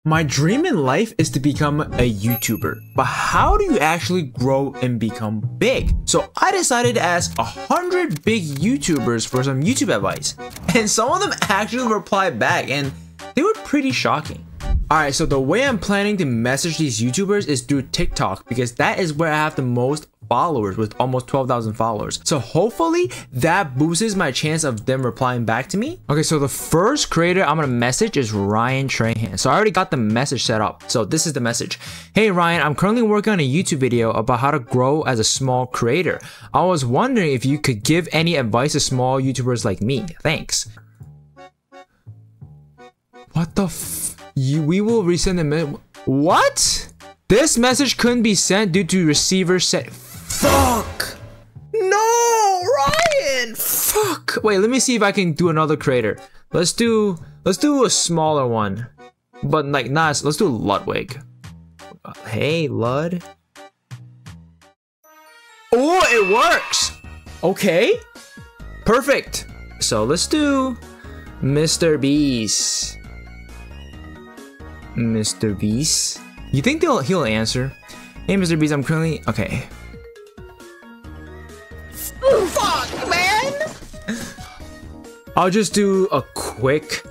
My dream in life is to become a YouTuber, but how do you actually grow and become big? So I decided to ask 100 big YouTubers for some YouTube advice, and some of them actually replied back, and they were pretty shocking. Alright, so the way I'm planning to message these YouTubers is through TikTok, because that is where I have the most followers, with almost 12,000 followers. So hopefully that boosts my chance of them replying back to me. Okay, so the first creator I'm gonna message is Ryan Trahan. So I already got the message set up. So this is the message. Hey Ryan, I'm currently working on a YouTube video about how to grow as a small creator. I was wondering if you could give any advice to small YouTubers like me. Thanks. What the we will resend the what? This message couldn't be sent due to receiver set. Fuck! No, Ryan! Fuck! Wait, let me see if I can do another creator. Let's do a smaller one. But like nice, let's do Ludwig. Hey, Lud. Oh, it works! Okay. Perfect. So let's do Mr. Beast. Mr. Beast. You think he'll answer? Hey, Mr. Beast, I'm currently okay. Fuck, man! I'll just do a quick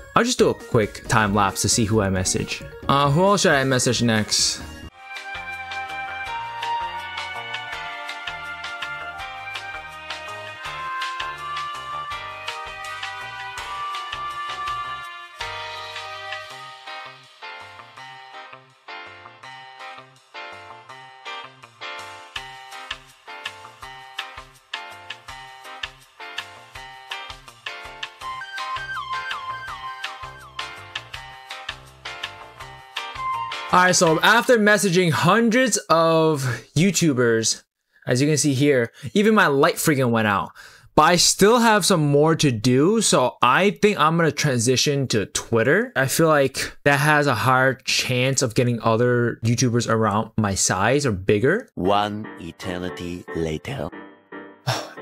time lapse to see who I message. Who else should I message next? Alright, so after messaging hundreds of YouTubers, as you can see here, even my light freaking went out. But I still have some more to do, so I think I'm gonna transition to Twitter. I feel like that has a higher chance of getting other YouTubers around my size or bigger. One eternity later.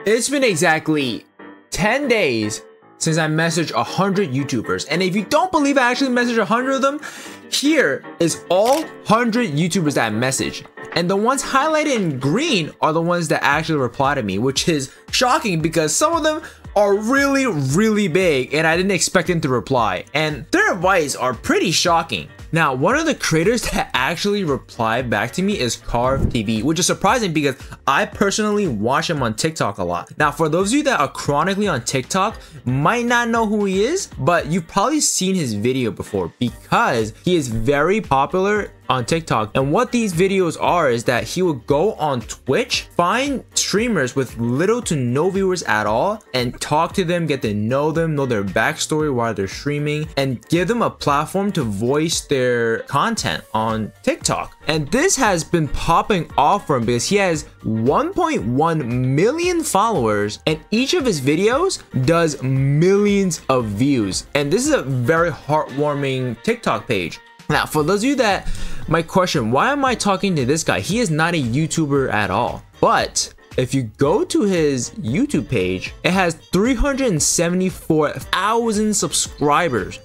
It's been exactly 10 days since I messaged 100 YouTubers. And if you don't believe I actually messaged 100 of them, here is all 100 YouTubers that I messaged. And the ones highlighted in green are the ones that actually reply to me, which is shocking because some of them are really, really big and I didn't expect them to reply. And their advice are pretty shocking. Now, one of the creators that actually replied back to me is Carve TV, which is surprising because I personally watch him on TikTok a lot. Now, for those of you that are chronically on TikTok, might not know who he is, but you've probably seen his video before because he is very popular on TikTok. And what these videos are is that he will go on Twitch, find streamers with little to no viewers at all, and talk to them, get to know them, know their backstory while they're streaming, and give them a platform to voice their content on TikTok. And this has been popping off for him because he has 1.1 million followers and each of his videos does millions of views. And this is a very heartwarming TikTok page. Now, for those of you that might question, why am I talking to this guy? He is not a YouTuber at all. But if you go to his YouTube page, it has 374,000 subscribers.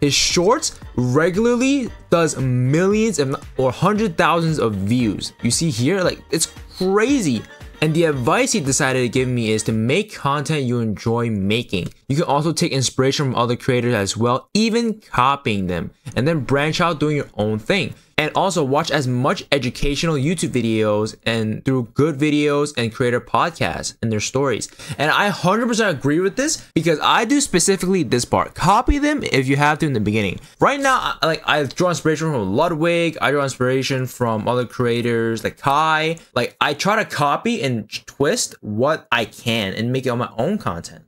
His shorts regularly does millions or hundred thousands of views. You see here, like, it's crazy. And the advice he decided to give me is to make content you enjoy making. You can also take inspiration from other creators as well, even copying them, and then branch out doing your own thing. And also watch as much educational YouTube videos and through good videos and creator podcasts and their stories. And I 100% agree with this because I do specifically this part. Copy them if you have to in the beginning. Right now, I draw inspiration from Ludwig. I draw inspiration from other creators like Kai. Like, I try to copy and twist what I can and make it on my own content.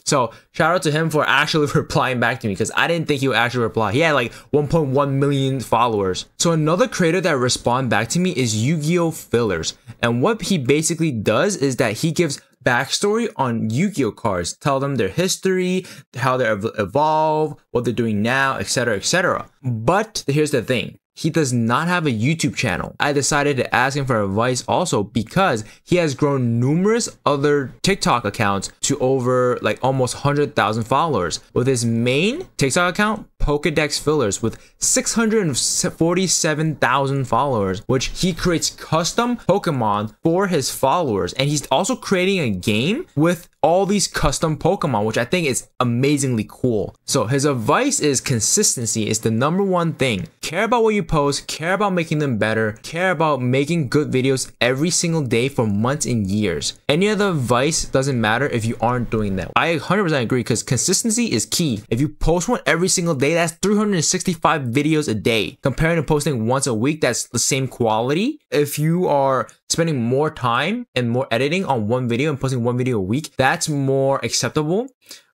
So shout out to him for actually replying back to me because I didn't think he would actually reply. He had like 1.1 million followers. So another creator that responded back to me is Yu-Gi-Oh! Fillers. And what he basically does is that he gives backstory on Yu-Gi-Oh! Cards, tell them their history, how they evolved, what they're doing now, etc., etc. But here's the thing. He does not have a YouTube channel. I decided to ask him for advice also because he has grown numerous other TikTok accounts to over like almost 100,000 followers, with his main TikTok account Pokedex fillers with 647,000 followers, which he creates custom Pokemon for his followers. And he's also creating a game with all these custom Pokemon, which I think is amazingly cool. So his advice is consistency is the #1 thing. Care about what you post, care about making them better, care about making good videos every single day for months and years. Any other advice doesn't matter if you aren't doing that. I 100% agree, because consistency is key. If you post one every single day, that's 365 videos a day. Comparing to posting once a week, that's the same quality. If you are spending more time and more editing on one video and posting one video a week, that's more acceptable.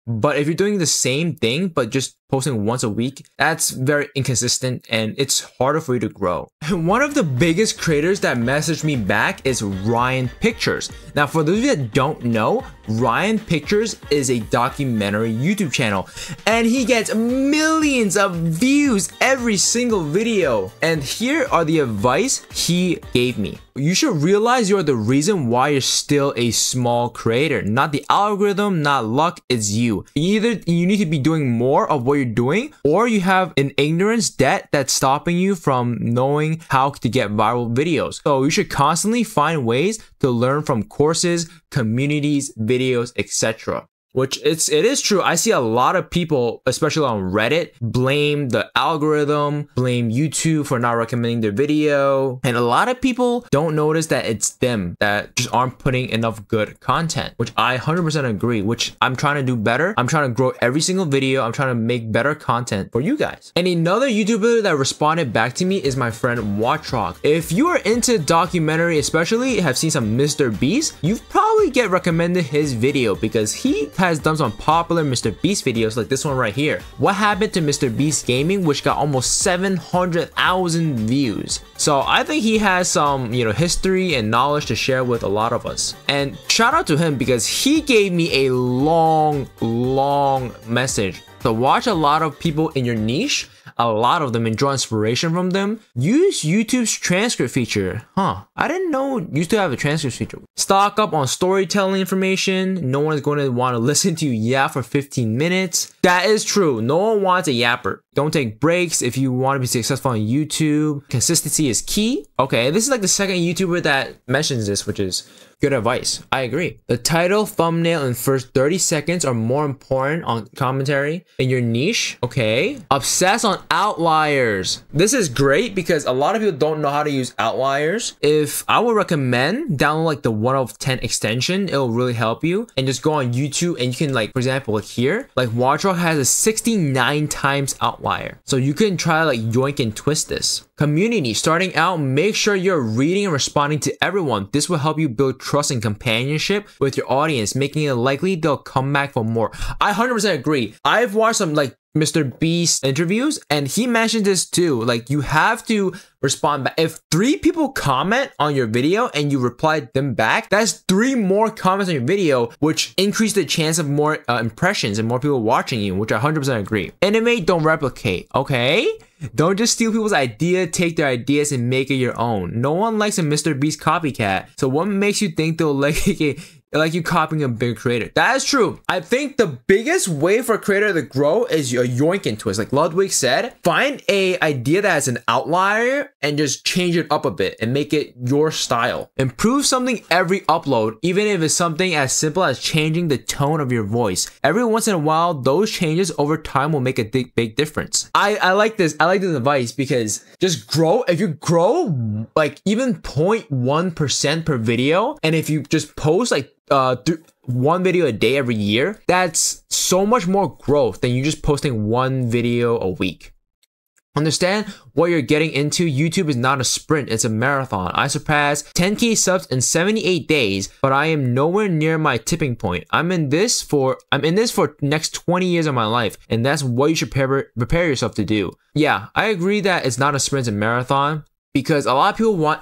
But if you're doing the same thing but just posting once a week, that's very inconsistent and it's harder for you to grow. One of the biggest creators that messaged me back is Ryan Pictures. Now, for those of you that don't know, Ryan Pictures is a documentary YouTube channel and he gets millions of views every single video. And here are the advice he gave me. You should realize you're the reason why you're still a small creator. Not the algorithm, not luck, it's you. Either you need to be doing more of what you're doing, or you have an ignorance debt that's stopping you from knowing how to get viral videos. So you should constantly find ways to learn from courses, communities, videos, etc. Which it is true. I see a lot of people, especially on Reddit, blame the algorithm, blame YouTube for not recommending their video. And a lot of people don't notice that it's them that just aren't putting enough good content, which I 100% agree, which I'm trying to do better. I'm trying to grow every single video. I'm trying to make better content for you guys. And another YouTuber that responded back to me is my friend Watchrock. If you are into documentary, especially have seen some Mr. Beast, you've probably get recommended his video because he has done some popular Mr. Beast videos like this one right here. What happened to Mr. Beast Gaming, which got almost 700,000 views. So I think he has some, history and knowledge to share with a lot of us. And shout out to him because he gave me a long message. So watch a lot of people in your niche, a lot of them, and draw inspiration from them. Use YouTube's transcript feature. I didn't know you used to have a transcript feature. Stock up on storytelling information. No one is going to want to listen to you yap for 15 minutes. That is true. No one wants a yapper. Don't take breaks if you want to be successful on YouTube. Consistency is key. Okay, this is like the second YouTuber that mentions this, which is good advice. I agree. The title, thumbnail, and first 30 seconds are more important on commentary in your niche. Okay. Obsess on outliers. This is great because a lot of people don't know how to use outliers. If I would recommend download like the 1 of 10 extension, it'll really help you. And just go on YouTube and you can, like, for example, like here, like Watchrock has a 69 times outlier. So you can try like yoink and twist this. Community. Starting out, make sure you're reading and responding to everyone. This will help you build trust and companionship with your audience, making it likely they'll come back for more. I 100% agree. I've watched some like Mr. Beast interviews and he mentioned this too. Like, you have to respond back. If 3 people comment on your video and you reply them back, that's 3 more comments on your video, which increase the chance of more impressions and more people watching you, which I 100% agree. Animate, don't replicate, okay? Don't just steal people's idea, take their ideas and make it your own. No one likes a Mr. Beast copycat. So what makes you think they'll like you copying a big creator? That is true. I think the biggest way for a creator to grow is a yoink and twist. Like Ludwig said, find a idea that has an outlier and just change it up a bit and make it your style. Improve something every upload, even if it's something as simple as changing the tone of your voice. Every once in a while, those changes over time will make a big difference. I like this. I like this advice because just grow. If you grow like even 0.1% per video, and if you just post like 1 video a day every year, that's so much more growth than you just posting 1 video a week. Understand what you're getting into. YouTube is not a sprint, it's a marathon. I surpassed 10K subs in 78 days, but I am nowhere near my tipping point. I'm in this for next 20 years of my life, and that's what you should prepare yourself to do. Yeah, I agree that it's not a sprint, it's a marathon, because a lot of people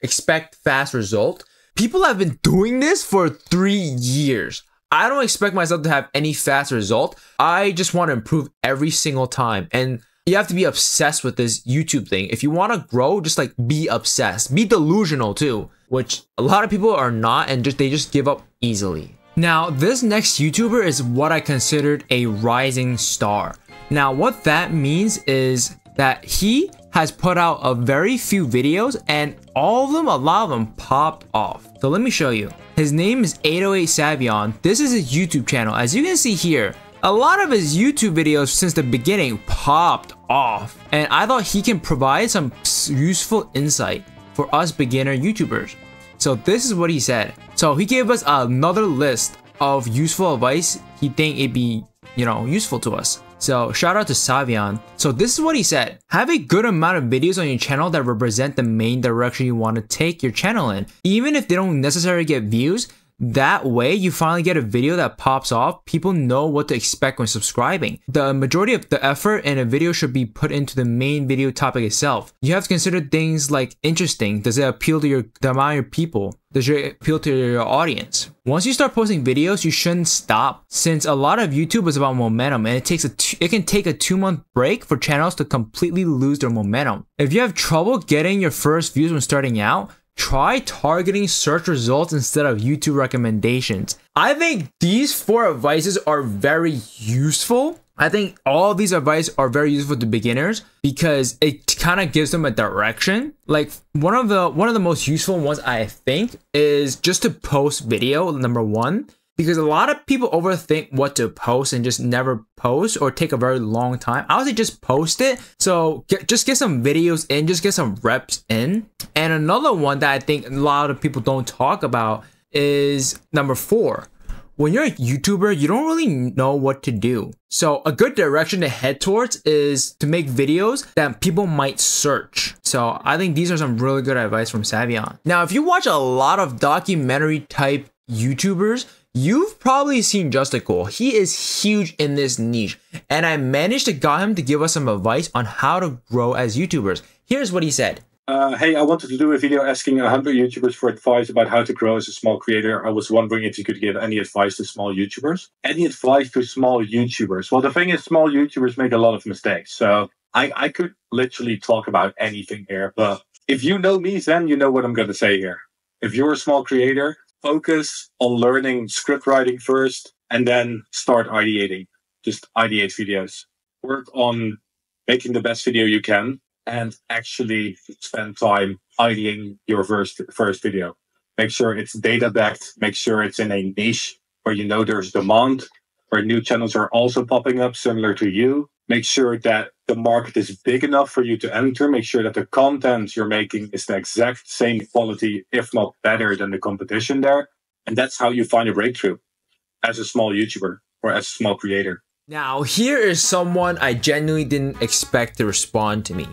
expect fast result. People have been doing this for 3 years. I don't expect myself to have any fast result. I just want to improve every single time. And you have to be obsessed with this YouTube thing. If you want to grow, just like be obsessed. Be delusional too, which a lot of people are not, and they just give up easily. Now, this next YouTuber is what I considered a rising star. Now, what that means is that he has put out a very few videos and all of them, a lot of them popped off. So let me show you. His name is 808 Savion. This is his YouTube channel. As you can see here, a lot of his YouTube videos since the beginning popped off. And I thought he can provide some useful insight for us beginner YouTubers. So this is what he said. So he gave us another list of useful advice he think it'd be, useful to us. So shout out to Savion. So this is what he said. Have a good amount of videos on your channel that represent the main direction you want to take your channel in. Even if they don't necessarily get views, that way you finally get a video that pops off. People know what to expect when subscribing. The majority of the effort in a video should be put into the main video topic itself. You have to consider things like interesting. Does it appeal to the amount of your people? Does it appeal to your audience? Once you start posting videos, you shouldn't stop, since a lot of YouTube is about momentum, and it can take a 2-month break for channels to completely lose their momentum. If you have trouble getting your first views when starting out, try targeting search results instead of YouTube recommendations. I think these 4 advices are very useful. I think all of these advice are very useful to beginners because it kind of gives them a direction. Like one of the most useful ones I think is just to post video, number 1. Because a lot of people overthink what to post and just never post or take a very long time. I would say just post it. So just get some videos in, just get some reps in. And another one that I think a lot of people don't talk about is number 4. When you're a YouTuber, you don't really know what to do. So a good direction to head towards is to make videos that people might search. So I think these are some really good advice from Savion. Now, if you watch a lot of documentary type YouTubers, you've probably seen Justicool. He is huge in this niche, and I managed to get him to give us some advice on how to grow as YouTubers. Here's what he said. Hey, I wanted to do a video asking 100 YouTubers for advice about how to grow as a small creator. I was wondering if you could give any advice to small YouTubers. Any advice to small YouTubers? Well, the thing is, small YouTubers make a lot of mistakes. So I could literally talk about anything here. But if you know me, then you know what I'm going to say here. If you're a small creator, focus on learning script writing first and then start ideating. Just ideate videos. Work on making the best video you can and actually spend time ideating your first video. Make sure it's data backed. Make sure it's in a niche where you know there's demand, where new channels are also popping up similar to you. Make sure that the market is big enough for you to enter. Make sure that the content you're making is the exact same quality, if not better than the competition there. And that's how you find a breakthrough as a small YouTuber or as a small creator. Now, here is someone I genuinely didn't expect to respond to me.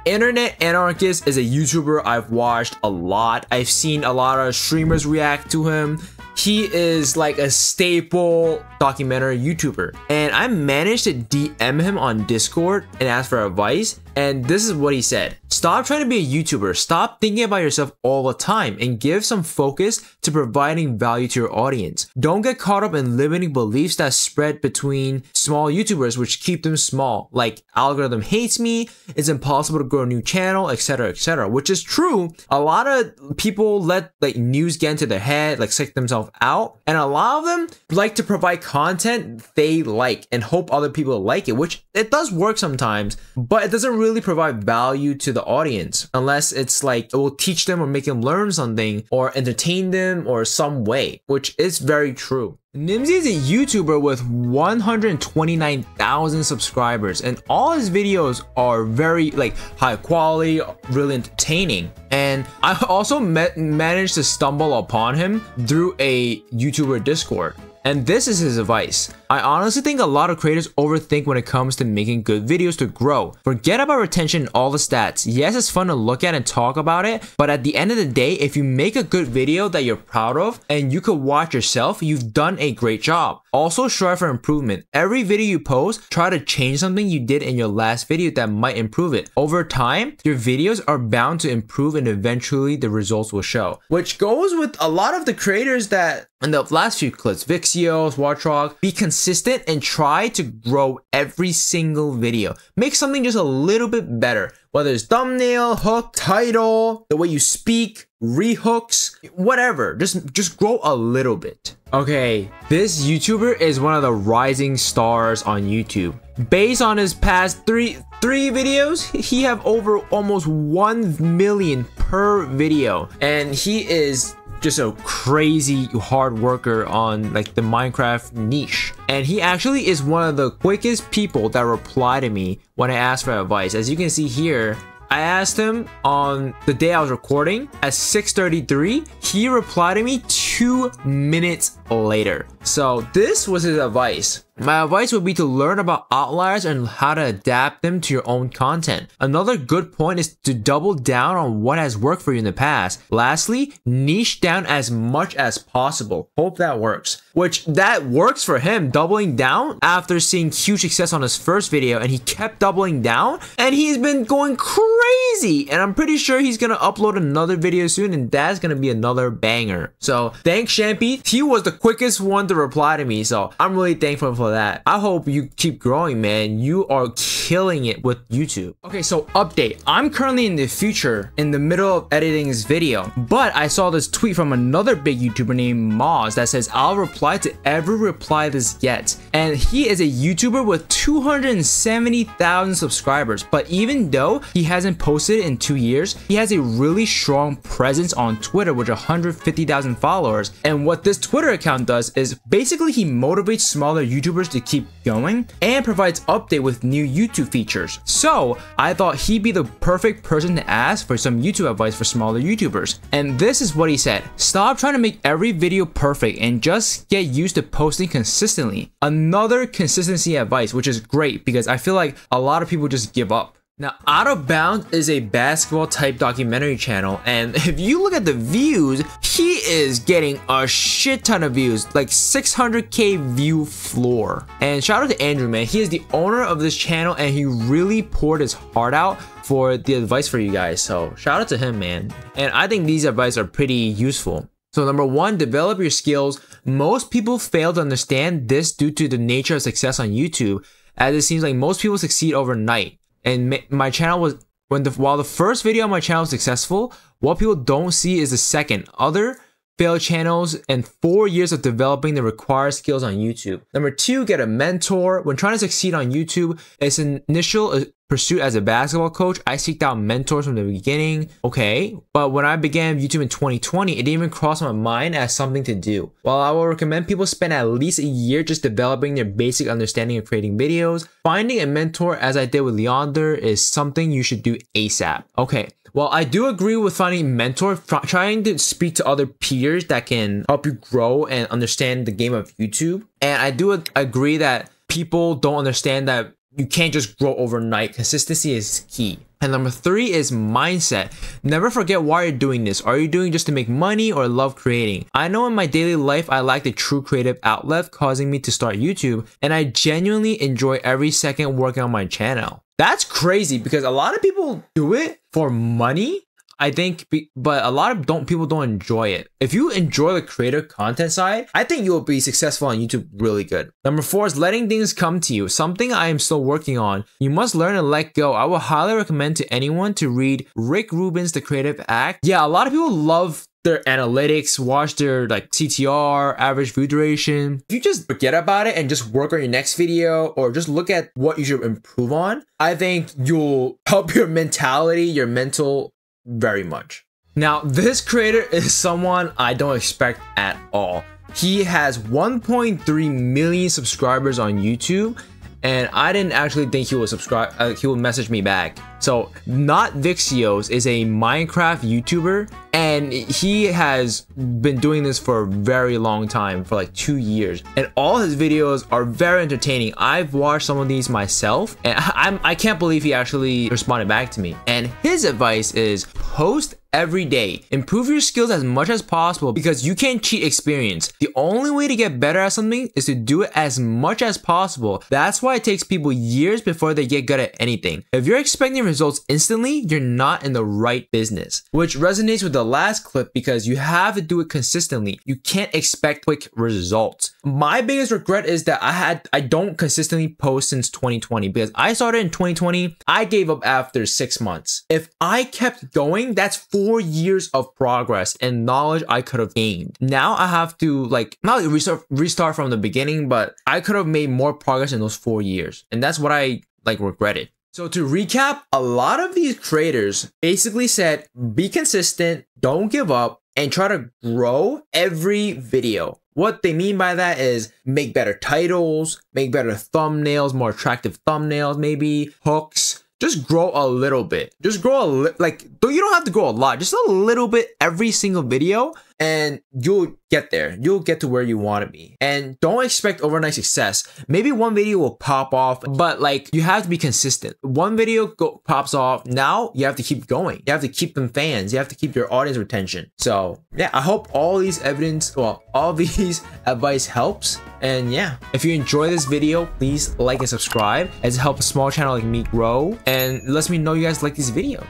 Internet Anarchist is a YouTuber I've watched a lot. I've seen a lot of streamers react to him. He is like a staple documentary YouTuber. And I managed to DM him on Discord and ask for advice. And this is what he said. Stop trying to be a YouTuber. Stop thinking about yourself all the time and give some focus to providing value to your audience. Don't get caught up in limiting beliefs that spread between small YouTubers, which keep them small. Like, algorithm hates me, it's impossible to grow a new channel, etc., which is true. A lot of people let like news get into their head, like psych themselves out. And a lot of them like to provide content they like and hope other people like it, which it does work sometimes, but it doesn't really provide value to the audience unless it's like it will teach them or make them learn something or entertain them or some way, which is very true. Nimsy is a YouTuber with 129,000 subscribers, and all his videos are very like high quality, really entertaining. And I also managed to stumble upon him through a YouTuber Discord. And this is his advice. I honestly think a lot of creators overthink when it comes to making good videos to grow. Forget about retention and all the stats. Yes, it's fun to look at and talk about it, but at the end of the day, if you make a good video that you're proud of and you could watch yourself, you've done a great job. Also, strive for improvement. Every video you post, try to change something you did in your last video that might improve it. Over time, your videos are bound to improve and eventually the results will show. Which goes with a lot of the creators that in the last few clips, Vixio, Wartrock, be consistent and try to grow every single video. Make something just a little bit better. whether it's thumbnail, hook, title, the way you speak, rehooks, whatever. Just grow a little bit. Okay, this YouTuber is one of the rising stars on YouTube. Based on his past three videos, he have over almost 1 million per video, and he is just a crazy hard worker on like the Minecraft niche. And he actually is one of the quickest people that reply to me when I ask for advice. As you can see here, I asked him on the day I was recording at 6:33. He replied to me 2 minutes later. So this was his advice. My advice would be to learn about outliers and how to adapt them to your own content. Another good point is to double down on what has worked for you in the past. Lastly, niche down as much as possible. Hope that works. Which that works for him, doubling down after seeing huge success on his first video, and he kept doubling down and he's been going crazy. And I'm pretty sure he's gonna upload another video soon, and that's gonna be another banger. So thanks, Shampy. He was the quickest one to reply to me, so I'm really thankful for that. I hope you keep growing, man. You are killing it with YouTube. Okay, so update. I'm currently in the future in the middle of editing this video, but I saw this tweet from another big YouTuber named Moz that says, I'll reply to every reply this gets. And he is a YouTuber with 270,000 subscribers, but even though he hasn't posted in 2 years, he has a really strong presence on Twitter with 150,000 followers. And what this Twitter account does is basically he motivates smaller YouTubers to keep going and provides update with new YouTube features. So I thought he'd be the perfect person to ask for some YouTube advice for smaller YouTubers. And this is what he said: stop trying to make every video perfect and just get used to posting consistently. Another consistency advice, which is great because I feel like a lot of people just give up. Now, Out of Bounds is a basketball type documentary channel, and if you look at the views, he is getting a shit ton of views, like 600k view floor. And shout out to Andrew, man. He is the owner of this channel and he really poured his heart out for the advice for you guys. So shout out to him, man. And I think these advice are pretty useful. So number one, develop your skills. Most people fail to understand this due to the nature of success on YouTube, as it seems like most people succeed overnight. And my channel was, while the first video on my channel was successful, what people don't see is the second. Other failed channels and 4 years of developing the required skills on YouTube. Number two, get a mentor. When trying to succeed on YouTube, it's an initial pursuit as a basketball coach. I seeked out mentors from the beginning. Okay, but when I began YouTube in 2020, it didn't even cross my mind as something to do. While I will recommend people spend at least a year just developing their basic understanding of creating videos, finding a mentor, as I did with Leander, is something you should do ASAP. Okay. Well, I do agree with finding a mentor, trying to speak to other peers that can help you grow and understand the game of YouTube. And I do agree that people don't understand that you can't just grow overnight. Consistency is key. And number three is mindset. Never forget why you're doing this. Are you doing just to make money or love creating? I know in my daily life, I lack the true creative outlet causing me to start YouTube, and I genuinely enjoy every second working on my channel. That's crazy because a lot of people do it for money, I think, but a lot of people don't enjoy it. If you enjoy the creative content side, I think you'll be successful on YouTube really good. Number four is letting things come to you. Something I am still working on. You must learn to let go. I will highly recommend to anyone to read Rick Rubin's The Creative Act. Yeah, a lot of people love their analytics, watch their like CTR, average view duration. If you just forget about it and just work on your next video or just look at what you should improve on, I think you'll help your mentality, your mental very much. Now, this creator is someone I don't expect at all. He has 1.3 million subscribers on YouTube, and I didn't actually think he would subscribe. He would message me back. So, Not Vixios is a Minecraft YouTuber, and he has been doing this for a very long time, for like 2 years. And all his videos are very entertaining. I've watched some of these myself, and I can't believe he actually responded back to me. And his advice is post every day. Improve your skills as much as possible because you can't cheat experience. The only way to get better at something is to do it as much as possible. That's why it takes people years before they get good at anything. If you're expecting results instantly, you're not in the right business. Which resonates with the last clip because you have to do it consistently. You can't expect quick results. My biggest regret is that I don't consistently post since 2020 because I started in 2020. I gave up after 6 months. If I kept going, that's 4 years of progress and knowledge I could have gained. Now I have to not restart from the beginning, but I could have made more progress in those 4 years. And that's what I regretted. So to recap, a lot of these creators basically said, be consistent, don't give up, and try to grow every video. What they mean by that is make better titles, make better thumbnails, more attractive thumbnails, maybe hooks. Just grow a little bit. Just grow a you don't have to grow a lot. Just a little bit every single video and you'll get there. You'll get to where you want to be. And don't expect overnight success. Maybe one video will pop off, but you have to be consistent. One video pops off. Now you have to keep going. You have to keep them fans. You have to keep your audience retention. So yeah, I hope all these advice helps. And yeah, if you enjoy this video, please like and subscribe as it helps a small channel like me grow and lets me know you guys like this video.